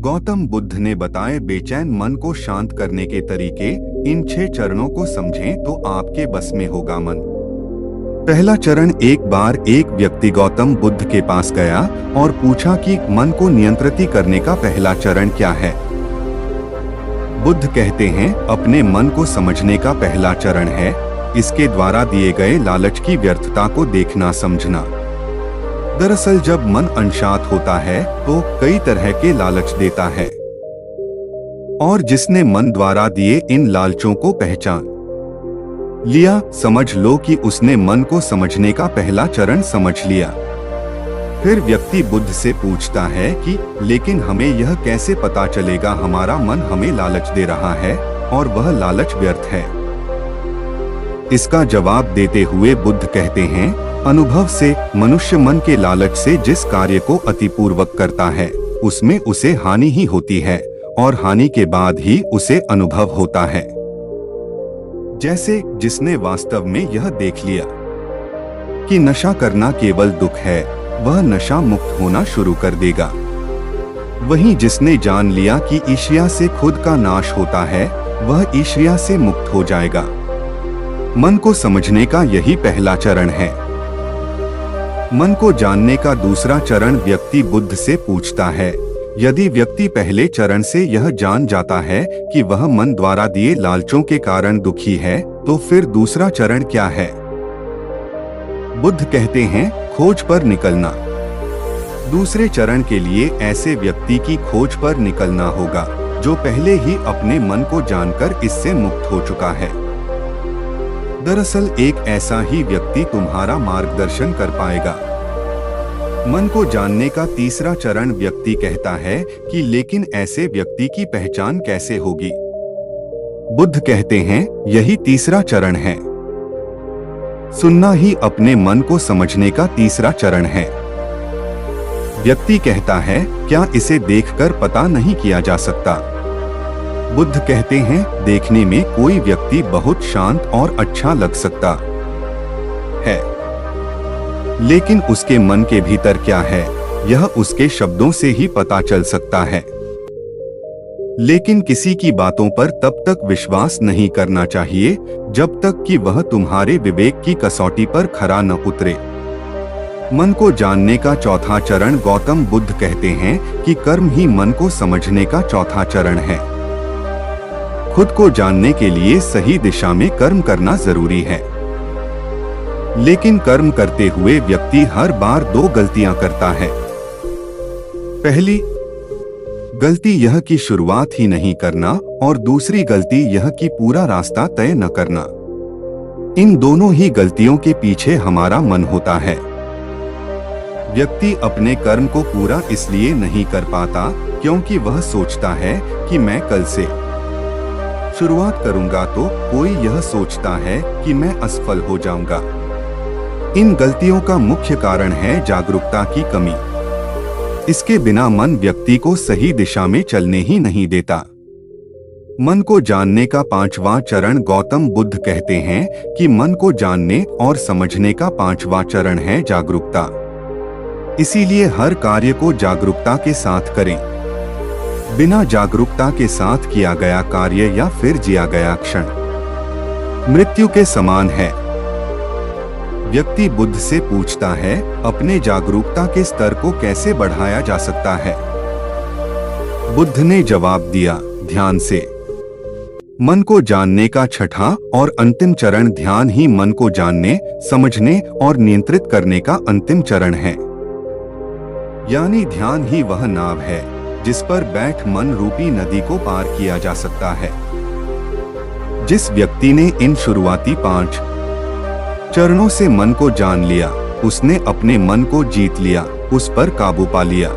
गौतम बुद्ध ने बताए बेचैन मन को शांत करने के तरीके। इन 6 चरणों को समझें तो आपके बस में होगा मन। पहला चरण। एक बार एक व्यक्ति गौतम बुद्ध के पास गया और पूछा कि मन को नियंत्रित करने का पहला चरण क्या है। बुद्ध कहते हैं अपने मन को समझने का पहला चरण है इसके द्वारा दिए गए लालच की व्यर्थता को देखना समझना। दरअसल जब मन अनशांत होता है तो कई तरह के लालच देता है और जिसने मन द्वारा दिए इन लालचों को पहचान लिया, समझ लो कि उसने मन को समझने का पहला चरण समझ लिया। फिर व्यक्ति बुद्ध से पूछता है कि लेकिन हमें यह कैसे पता चलेगा हमारा मन हमें लालच दे रहा है और वह लालच व्यर्थ है। इसका जवाब देते हुए बुद्ध कहते हैं अनुभव से मनुष्य मन के लालच से जिस कार्य को अतिपूर्वक करता है उसमें उसे हानि ही होती है और हानि के बाद ही उसे अनुभव होता है। जैसे जिसने वास्तव में यह देख लिया कि नशा करना केवल दुख है, वह नशा मुक्त होना शुरू कर देगा। वहीं जिसने जान लिया कि ईर्ष्या से खुद का नाश होता है, वह ईर्ष्या से मुक्त हो जाएगा। मन को समझने का यही पहला चरण है। मन को जानने का दूसरा चरण। व्यक्ति बुद्ध से पूछता है यदि व्यक्ति पहले चरण से यह जान जाता है कि वह मन द्वारा दिए लालचों के कारण दुखी है तो फिर दूसरा चरण क्या है। बुद्ध कहते हैं खोज पर निकलना। दूसरे चरण के लिए ऐसे व्यक्ति की खोज पर निकलना होगा जो पहले ही अपने मन को जानकर इससे मुक्त हो चुका है। दरअसल एक ऐसा ही व्यक्ति तुम्हारा मार्गदर्शन कर पाएगा। मन को जानने का तीसरा चरण। व्यक्ति कहता है कि लेकिन ऐसे व्यक्ति की पहचान कैसे होगी। बुद्ध कहते हैं यही तीसरा चरण है। सुनना ही अपने मन को समझने का तीसरा चरण है। व्यक्ति कहता है क्या इसे देखकर पता नहीं किया जा सकता। बुद्ध कहते हैं देखने में कोई व्यक्ति बहुत शांत और अच्छा लग सकता है, लेकिन उसके मन के भीतर क्या है यह उसके शब्दों से ही पता चल सकता है। लेकिन किसी की बातों पर तब तक विश्वास नहीं करना चाहिए जब तक कि वह तुम्हारे विवेक की कसौटी पर खरा न उतरे। मन को जानने का चौथा चरण। गौतम बुद्ध कहते हैं कि कर्म ही मन को समझने का चौथा चरण है। खुद को जानने के लिए सही दिशा में कर्म करना जरूरी है, लेकिन कर्म करते हुए व्यक्ति हर बार 2 गलतियां करता है। पहली गलती यह कि शुरुआत ही नहीं करना और दूसरी गलती यह कि पूरा रास्ता तय न करना। इन दोनों ही गलतियों के पीछे हमारा मन होता है। व्यक्ति अपने कर्म को पूरा इसलिए नहीं कर पाता क्योंकि वह सोचता है कि मैं कल से शुरुआत करूंगा तो कोई यह सोचता है कि मैं असफल हो जाऊंगा। इन गलतियों का मुख्य कारण है जागरूकता की कमी। इसके बिना मन व्यक्ति को सही दिशा में चलने ही नहीं देता। मन को जानने का 5वां चरण। गौतम बुद्ध कहते हैं कि मन को जानने और समझने का 5वां चरण है जागरूकता। इसीलिए हर कार्य को जागरूकता के साथ करें। बिना जागरूकता के साथ किया गया कार्य या फिर जिया गया क्षण मृत्यु के समान है। व्यक्ति बुद्ध से पूछता है अपने जागरूकता के स्तर को कैसे बढ़ाया जा सकता है। बुद्ध ने जवाब दिया ध्यान से। मन को जानने का छठा और अंतिम चरण। ध्यान ही मन को जानने, समझने और नियंत्रित करने का अंतिम चरण है। यानी ध्यान ही वह नाव है जिस पर बैठ मन रूपी नदी को पार किया जा सकता है। जिस व्यक्ति ने इन शुरुआती 5 चरणों से मन को जान लिया, उसने अपने मन को जीत लिया, उस पर काबू पा लिया।